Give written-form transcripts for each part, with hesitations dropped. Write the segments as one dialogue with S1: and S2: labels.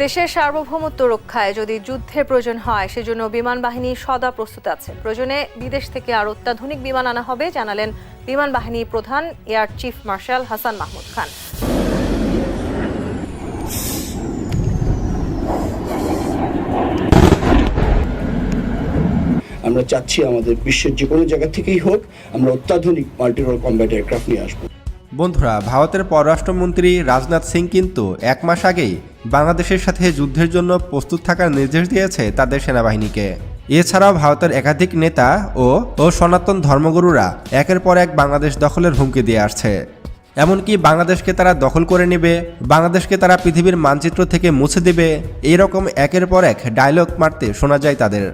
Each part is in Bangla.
S1: দেশের সার্বভৌমত্ব রক্ষায় যদি যুদ্ধের প্রয়োজন হয় সেজন্য বিমান বাহিনী সদা প্রস্তুত আছে। প্রয়োজনে বিদেশ থেকে আরও অত্যাধুনিক বিমান আনা হবে, জানালেন বিমান বাহিনী প্রধান air chief marshal Hasan Mahmud Khan.
S2: আমরা চাচ্ছি আমাদের বিশ্বের যে কোনো জায়গা থেকেই হোক আমরা অত্যাধুনিক মাল্টি-রোল কমব্যাট এয়ারক্রাফট নিয়ে আসবো।
S3: বন্ধুরা, ভারতের পররাষ্ট্রমন্ত্রী রাজনাথ সিং কিন্তু 1 মাস আগেই বাংলাদেশের সাথে যুদ্ধের জন্য প্রস্তুত থাকার নির্দেশ দিয়েছে তাদের সেনাবাহিনীকে। এছাড়াও ভারতের একাধিক নেতা ও সনাতন ধর্মগুরুরা একের পর এক বাংলাদেশ দখলের হুমকি দিয়ে আসছে। এমনকি বাংলাদেশকে তারা দখল করে নেবে, বাংলাদেশকে তারা পৃথিবীর মানচিত্র থেকে মুছে দেবে, এইরকম একের পর এক ডায়লগ মারতে শোনা যায় তাদের।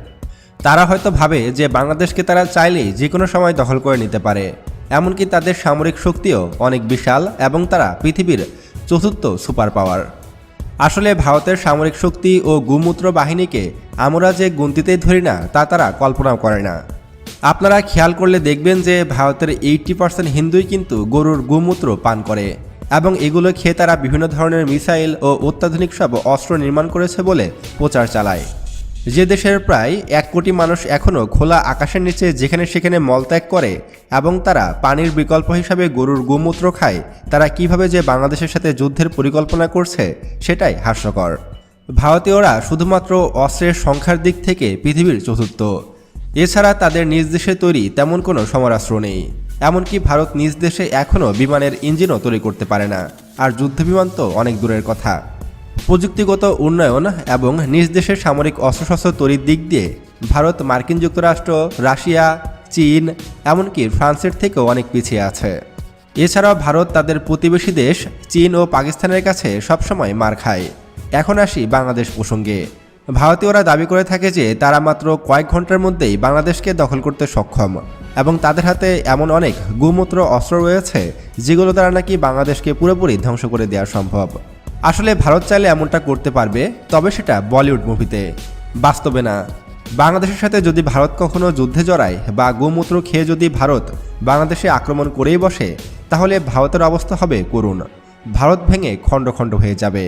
S3: তারা হয়তো ভাবে যে বাংলাদেশকে তারা চাইলেই যে কোনো সময় দখল করে নিতে পারে। এমনকি তাদের সামরিক শক্তিও অনেক বিশাল এবং তারা পৃথিবীর চতুর্থ সুপার পাওয়ার। আসলে ভারতের সামরিক শক্তি ও গোমূত্র বাহিনীকে আমরা যে গুনতিতেই ধরি না তা তারা কল্পনাও করে না। আপনারা খেয়াল করলে দেখবেন যে ভারতের 80% হিন্দুই কিন্তু গরুর গোমূত্র পান করে এবং এগুলো খেয়ে তারা বিভিন্ন ধরনের মিসাইল ও অত্যাধুনিক সব অস্ত্র নির্মাণ করেছে বলে প্রচার চালায়। যে দেশের প্রায় 1 কোটি মানুষ এখনও খোলা আকাশের নিচে যেখানে সেখানে মলত্যাগ করে এবং তারা পানির বিকল্প হিসাবে গরুর গোমূত্র খায়, তারা কিভাবে যে বাংলাদেশের সাথে যুদ্ধের পরিকল্পনা করছে সেটাই হাস্যকর। ভারতীয়রা শুধুমাত্র অস্ত্রের সংখ্যার দিক থেকে পৃথিবীর চতুর্থ। এছাড়া তাদের নিজ দেশে তৈরি তেমন কোনো সমরাস্ত্র নেই। এমনকি ভারত নিজ দেশে এখনও বিমানের ইঞ্জিনও তৈরি করতে পারে না, আর যুদ্ধবিমান তো অনেক দূরের কথা। প্রযুক্তিগত উন্নয়ন এবং নিজ দেশের সামরিক অস্ত্রশস্ত্র তৈরির দিক দিয়ে ভারত মার্কিন যুক্তরাষ্ট্র, রাশিয়া, চীন এমনকি ফ্রান্সের থেকেও অনেক পিছিয়ে আছে। এছাড়াও ভারত তাদের প্রতিবেশী দেশ চীন ও পাকিস্তানের কাছে সবসময় মার খায়। এখন আসি বাংলাদেশ প্রসঙ্গে। ভারতীয়রা দাবি করে থাকে যে তারা মাত্র কয়েক ঘন্টার মধ্যেই বাংলাদেশকে দখল করতে সক্ষম এবং তাদের হাতে এমন অনেক গোমূত্র অস্ত্র রয়েছে যেগুলো দ্বারা নাকি বাংলাদেশকে পুরোপুরি ধ্বংস করে দেওয়া সম্ভব। আসলে ভারত চাইলে এমনটা করতে পারবে, তবে সেটা বলিউড মুভিতে, বাস্তবে না। বাংলাদেশের সাথে যদি ভারত কখনো যুদ্ধে জড়ায় বা গোমূত্র খেয়ে যদি ভারত বাংলাদেশে আক্রমণ করেই বসে, তাহলে ভারতের অবস্থা হবে করুণ। ভারত ভেঙে খণ্ড খণ্ড হয়ে যাবে।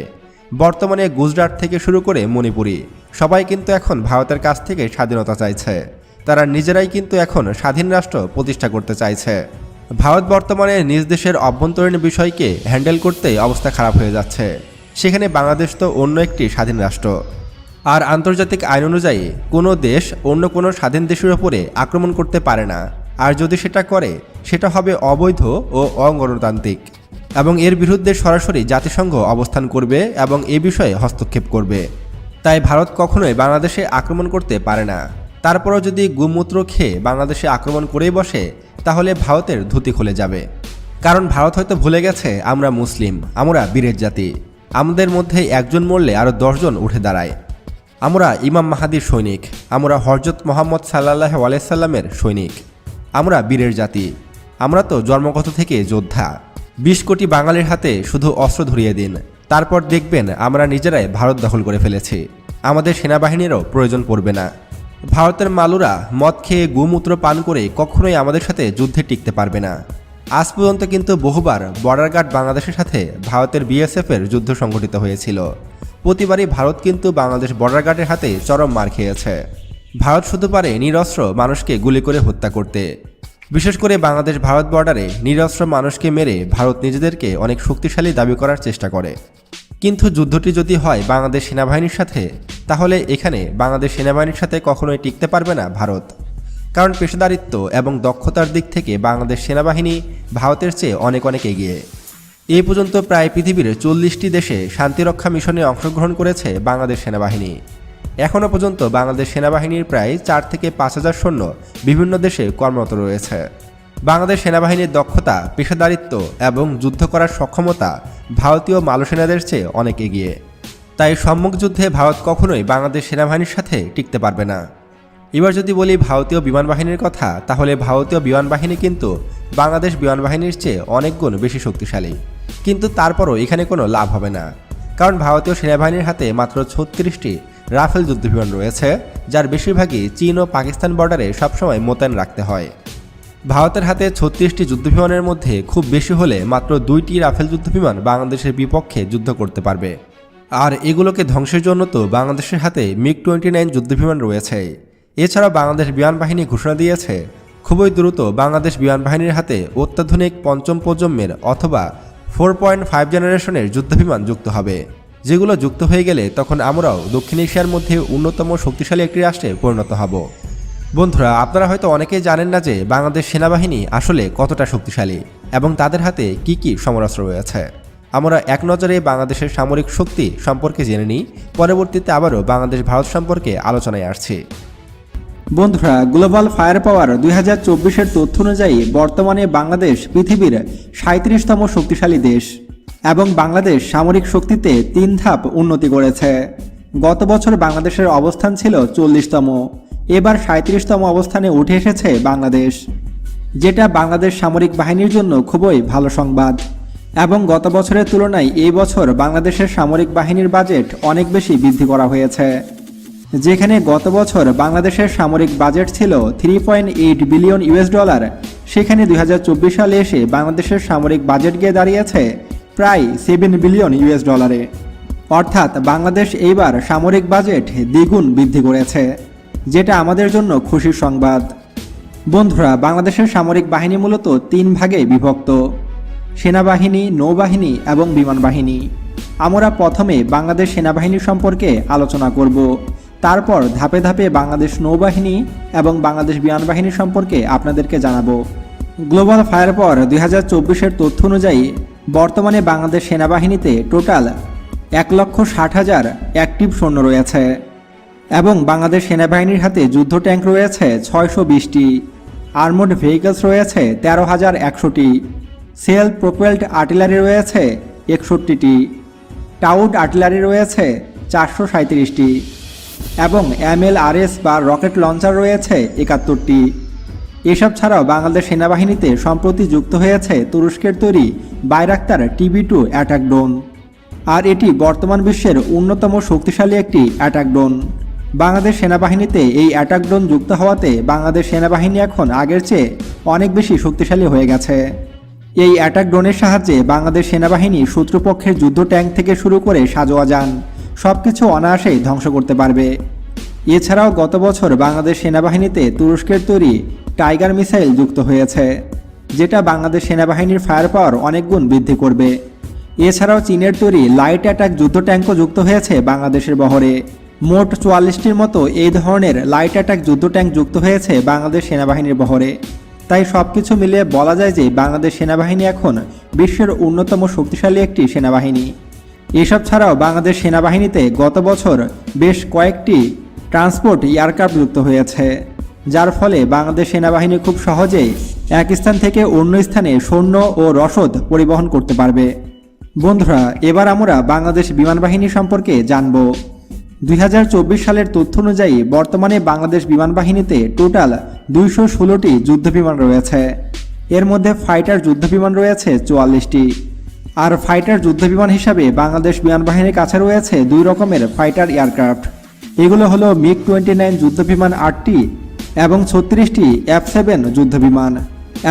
S3: বর্তমানে গুজরাট থেকে শুরু করে মণিপুরি সবাই কিন্তু এখন ভারতের কাছ থেকে স্বাধীনতা চাইছে। তারা নিজেরাই কিন্তু এখন স্বাধীন রাষ্ট্র প্রতিষ্ঠা করতে চাইছে। ভারত বর্তমানে নিজ দেশের অভ্যন্তরীণ বিষয়কে হ্যান্ডেল করতেই অবস্থা খারাপ হয়ে যাচ্ছে। সেখানে বাংলাদেশ তো অন্য একটি স্বাধীন রাষ্ট্র, আর আন্তর্জাতিক আইন অনুযায়ী কোনো দেশ অন্য কোনো স্বাধীন দেশের ওপরে আক্রমণ করতে পারে না, আর যদি সেটা করে সেটা হবে অবৈধ ও অগণতান্ত্রিক এবং এর বিরুদ্ধে সরাসরি জাতিসংঘ অবস্থান করবে এবং এ বিষয়ে হস্তক্ষেপ করবে। তাই ভারত কখনোই বাংলাদেশে আক্রমণ করতে পারে না। তারপরও যদি গোমূত্র খেয়ে বাংলাদেশে আক্রমণ করেই বসে, তাহলে ভারতের ধুতি খুলে যাবে। কারণ ভারত হয়তো ভুলে গেছে আমরা মুসলিম, আমরা বীরের জাতি। আমাদের মধ্যে একজন মরলে আরও 10 জন উঠে দাঁড়ায়। আমরা ইমাম মাহাদির সৈনিক, আমরা হযরত মুহাম্মদ সাল্লাল্লাহু আলাইহি সাল্লামের সৈনিক। আমরা বীরের জাতি, আমরা তো জন্মগত থেকে যোদ্ধা। 20 কোটি বাঙালির হাতে শুধু অস্ত্র ধরিয়ে দিন, তারপর দেখবেন আমরা নিজেরাই ভারত দখল করে ফেলেছি। আমাদের সেনাবাহিনীরও প্রয়োজন পড়বে না। ভারতের মালুরা মদ খেয়ে গোমূত্র পান করে কখনোই আমাদের সাথে যুদ্ধে টিকতে পারবে না। আজ পর্যন্ত কিন্তু বহুবার বর্ডার গার্ড বাংলাদেশের সাথে ভারতের বিএসএফের যুদ্ধ সংঘটিত হয়েছিল। প্রতিবারই ভারত কিন্তু বাংলাদেশ বর্ডার গার্ডের হাতে চরম মার খেয়েছে। ভারত শুধু পারে নিরস্ত্র মানুষকে গুলি করে হত্যা করতে। বিশেষ করে বাংলাদেশ ভারত বর্ডারে নিরস্ত্র মানুষকে মেরে ভারত নিজেদেরকে অনেক শক্তিশালী দাবি করার চেষ্টা করে। কিন্তু যুদ্ধটি যদি হয় বাংলাদেশ সেনাবাহিনীর সাথে, তাহলে এখানে বাংলাদেশ সেনাবাহিনীর সাথে কখনোই টিকতে পারবে না ভারত। কারণ পেশাদারিত্ব এবং দক্ষতার দিক থেকে বাংলাদেশ সেনাবাহিনী ভারতের চেয়ে অনেক অনেক এগিয়ে। এই পর্যন্ত প্রায় পৃথিবীর 40টি দেশে শান্তিরক্ষা মিশনে অংশগ্রহণ করেছে বাংলাদেশ সেনাবাহিনী। এখনও পর্যন্ত বাংলাদেশ সেনাবাহিনীর প্রায় 4 থেকে 5 হাজার সৈন্য বিভিন্ন দেশে কর্মরত রয়েছে। বাংলাদেশ সেনাবাহিনীর দক্ষতা, পেশাদারিত্ব এবং যুদ্ধ করার সক্ষমতা ভারতীয় মালসেনাদের চেয়ে অনেক এগিয়ে। তাই সম্মুখ যুদ্ধে ভারত কখনোই বাংলাদেশ সেনাবাহিনীর সাথে টিকতে পারবে না। এবার যদি বলি ভারতীয় বিমান বাহিনীর কথা, তাহলে ভারতীয় বিমান বাহিনী কিন্তু বাংলাদেশ বিমান বাহিনীর চেয়ে অনেক গুণ বেশি শক্তিশালী। কিন্তু তারপরও এখানে কোনো লাভ হবে না, কারণ ভারতীয় সেনাবাহিনীর হাতে মাত্র 36টি রাফেল যুদ্ধবিমান রয়েছে, যার বেশিরভাগই চীন ও পাকিস্তান বর্ডারে সবসময় মোতায়েন রাখতে হয়। ভারতের হাতে 36টি যুদ্ধবিমানের মধ্যে খুব বেশি হলে মাত্র 2টি রাফেল যুদ্ধবিমান বাংলাদেশের বিপক্ষে যুদ্ধ করতে পারবে। আর এগুলোকে ধ্বংসের জন্য তো বাংলাদেশের হাতে MiG-29 যুদ্ধবিমান রয়েছে। এছাড়া বাংলাদেশ বিমান বাহিনী ঘোষণা দিয়েছে খুবই দ্রুত বাংলাদেশ বিমান বাহিনীর হাতে অত্যাধুনিক পঞ্চম প্রজন্মের অথবা 4.5 জেনারেশনের যুদ্ধবিমান যুক্ত হবে, যেগুলো যুক্ত হয়ে গেলে তখন আমরাও দক্ষিণ এশিয়ার মধ্যে অন্যতম শক্তিশালী একটি রাষ্ট্রে পরিণত হব। বন্ধুরা, আপনারা হয়তো অনেকেই জানেন না যে বাংলাদেশ সেনাবাহিনী আসলে কতটা শক্তিশালী এবং তাদের হাতে কি কি সমরাস্ত্র রয়েছে। আমরা এক নজরে বাংলাদেশের সামরিক শক্তি সম্পর্কে জেনে নিই, পরবর্তীতে আবারও বাংলাদেশ ভারত সম্পর্কে আলোচনায় আসছি।
S4: বন্ধুরা, গ্লোবাল ফায়ার পাওয়ার 2024-এর তথ্য অনুযায়ী বর্তমানে বাংলাদেশ পৃথিবীর 37তম শক্তিশালী দেশ এবং বাংলাদেশ সামরিক শক্তিতে 3 ধাপ উন্নতি করেছে। গত বছর বাংলাদেশের অবস্থান ছিল 40তম, এবার 37তম অবস্থানে উঠে এসেছে বাংলাদেশ, যেটা বাংলাদেশ সামরিক বাহিনীর জন্য খুবই ভালো সংবাদ। এবং গত বছরের তুলনায় এই বছর বাংলাদেশের সামরিক বাহিনীর বাজেট অনেক বেশি বৃদ্ধি করা হয়েছে। যেখানে গত বছর বাংলাদেশের সামরিক বাজেট ছিল $3.8 বিলিয়ন, সেখানে 2024 সালে এসে বাংলাদেশের সামরিক বাজেট গিয়ে দাঁড়িয়েছে প্রায় $7 বিলিয়ন। অর্থাৎ বাংলাদেশ এইবার সামরিক বাজেট দ্বিগুণ বৃদ্ধি করেছে, যেটা আমাদের জন্য খুশির সংবাদ। বন্ধুরা, বাংলাদেশের সামরিক বাহিনী মূলত 3 ভাগে বিভক্ত: সেনাবাহিনী, নৌবাহিনী এবং বিমান বাহিনী। আমরা প্রথমে বাংলাদেশ সেনাবাহিনী সম্পর্কে আলোচনা করব, তারপর ধাপে ধাপে বাংলাদেশ নৌবাহিনী এবং বাংলাদেশ বিমান বাহিনী সম্পর্কে আপনাদেরকে জানাবো। গ্লোবাল ফায়ার পাওয়ার 2024-এর তথ্য অনুযায়ী বর্তমানে বাংলাদেশ সেনাবাহিনীতে টোটাল 1,60,000 অ্যাক্টিভ সৈন্য রয়েছে এবং বাংলাদেশ সেনাবাহিনীর হাতে যুদ্ধ ট্যাঙ্ক রয়েছে 620টি, আর্মড ভেহিকলস রয়েছে 13,100টি, সেলফ প্রোপেলড আর্টিলারি রয়েছে 61টি, টাউড আর্টিলারি রয়েছে 437টি এবং MLRS বা রকেট লঞ্চার রয়েছে 71টি। এসব ছাড়াও বাংলাদেশ সেনাবাহিনীতে সম্প্রতি যুক্ত হয়েছে তুরস্কের তৈরি বাইরাক্তার TB2 অ্যাটাক ড্রোন, আর এটি বর্তমান বিশ্বের অন্যতম শক্তিশালী একটি অ্যাটাক ড্রোন। বাংলাদেশ সেনাবাহিনীতে এই অ্যাটাক ড্রোন যুক্ত হওয়াতে বাংলাদেশ সেনাবাহিনী এখন আগের চেয়ে অনেক বেশি শক্তিশালী হয়ে গেছে। এই অ্যাটাক ড্রোনের সাহায্যে বাংলাদেশ সেনাবাহিনী শত্রুপক্ষের যুদ্ধ ট্যাঙ্ক থেকে শুরু করে সাজোয়া যান সবকিছু অনায়াসেই ধ্বংস করতে পারবে। এছাড়াও গত বছর বাংলাদেশ সেনাবাহিনীতে তুরস্কের তৈরি টাইগার মিসাইল যুক্ত হয়েছে, যেটা বাংলাদেশ সেনাবাহিনীর ফায়ার পাওয়ার অনেক গুণ বৃদ্ধি করবে। এছাড়াও চীনের তৈরি লাইট অ্যাটাক যুদ্ধ ট্যাঙ্কও যুক্ত হয়েছে বাংলাদেশের বহরে। মোট 44টির মতো এই ধরনের লাইট অ্যাটাক যুদ্ধ ট্যাঙ্ক যুক্ত হয়েছে বাংলাদেশ সেনাবাহিনীর বহরে। তাই সবকিছু মিলিয়ে বলা যায় যে বাংলাদেশ সেনাবাহিনী এখন বিশ্বের অন্যতম শক্তিশালী একটি সেনাবাহিনী। এসব ছাড়াও বাংলাদেশ সেনাবাহিনীতে গত বছর বেশ কয়েকটি ট্রান্সপোর্ট এয়ারক্রাফট যুক্ত হয়েছে, যার ফলে বাংলাদেশ সেনাবাহিনী খুব সহজেই এক স্থান থেকে অন্য স্থানে সৈন্য ও রসদ পরিবহন করতে পারবে। বন্ধুরা, এবার আমরা বাংলাদেশ বিমান বাহিনী সম্পর্কে জানব। 2024 সালের তথ্য অনুযায়ী বর্তমানে বাংলাদেশ বিমান বাহিনীতে টোটাল 216টি যুদ্ধবিমান রয়েছে। এর মধ্যে ফাইটার যুদ্ধবিমান রয়েছে 44টি, আর ফাইটার যুদ্ধবিমান হিসাবে বাংলাদেশ বিমান বাহিনীর কাছে রয়েছে 2 রকমের ফাইটার এয়ারক্রাফট। এগুলো হলো MiG-29 যুদ্ধবিমান 8টি এবং 36টি F-7 যুদ্ধবিমান।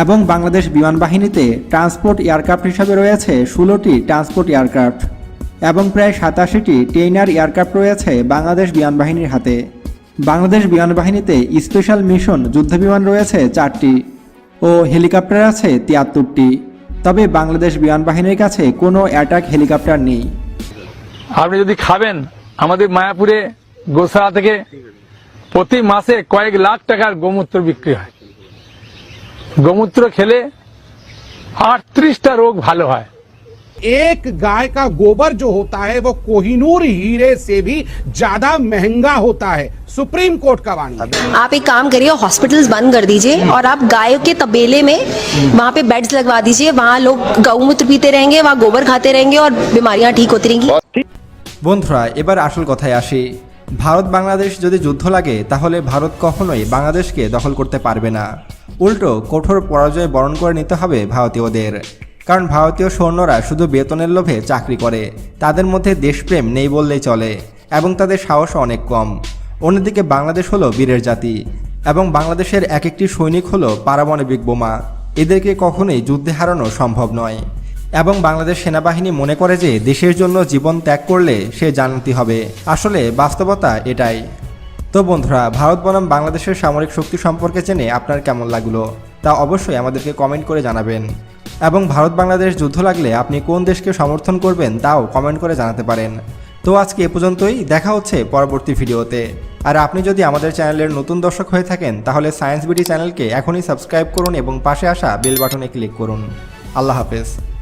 S4: এবং বাংলাদেশ বিমান বাহিনীতে ট্রান্সপোর্ট এয়ারক্রাফট হিসাবে রয়েছে 16টি ট্রান্সপোর্ট এয়ারক্রাফট এবং প্রায় 87টি টেইনার এয়ারক্রাফট রয়েছে বাংলাদেশ বিমান বাহিনীর হাতে। বাংলাদেশ বিমান বাহিনীতে স্পেশাল মিশন যুদ্ধবিমান রয়েছে 4টি ও হেলিকপ্টার আছে 73টি। তবে বাংলাদেশ বিমান বাহিনীর কাছে কোনো অ্যাটাক হেলিকপ্টার নেই।
S5: আপনি যদি খাবেন, আমাদের মায়াপুরে গোশালা থেকে প্রতি মাসে কয়েক লাখ টাকার গোমূত্র বিক্রি হয়। গোমূত্র খেলে 38টা রোগ ভালো হয়।
S6: एक गाय का गोबर जो होता है वो कोहिनूर हीरे से भी ज्यादा महंगा होता है। सुप्रीम कोर्ट का वाणी।
S7: आप एक काम करिए, हॉस्पिटल्स बंद कर दीजिए और आप गायों के तबेले में वहाँ पे बेड्स लगवा दीजिए। वहाँ लोग गौमूत्र पीते रहेंगे, वहाँ गोबर खाते रहेंगे और बीमारियां ठीक होती रहेंगी।
S3: বন্ধুরা, এবার আসল কথায় আসি। ভারত বাংলাদেশ যদি যুদ্ধ লাগে তাহলে ভারত কখনোই বাংলাদেশকে দখল করতে পারবে না, উল্টো কঠোর পরাজয় বরণ করে নিতে হবে ভারতীয়দের। কারণ ভারতীয় সৈন্যরা শুধু বেতনের লোভে চাকরি করে, তাদের মধ্যে দেশপ্রেম নেই বললেই চলে এবং তাদের সাহসও অনেক কম। অন্যদিকে বাংলাদেশ হলো বীরের জাতি এবং বাংলাদেশের এক একটি সৈনিক হলো পারমাণবিক বোমা। এদেরকে কখনোই যুদ্ধে হারানো সম্ভব নয়। এবং বাংলাদেশ সেনাবাহিনী মনে করে যে দেশের জন্য জীবন ত্যাগ করলে সে জান্নাতি হবে। আসলে বাস্তবতা এটাই। তো বন্ধুরা, ভারত বনাম বাংলাদেশের সামরিক শক্তি সম্পর্কে জেনে আপনার কেমন লাগলো তা অবশ্যই আমাদেরকে কমেন্ট করে জানাবেন। এবং ভারত বাংলাদেশ যুদ্ধ লাগলে আপনি কোন দেশকে সমর্থন করবেন তাও কমেন্ট করে জানাতে পারেন। তো আজকে এ পর্যন্তই, দেখা হচ্ছে পরবর্তী ভিডিওতে। আর আপনি যদি আমাদের চ্যানেলের নতুন দর্শক হয়ে থাকেন তাহলে সায়েন্স বিডি চ্যানেলকে এখনই সাবস্ক্রাইব করুন এবং পাশে আসা বেল বাটনে ক্লিক করুন। আল্লাহ হাফেজ।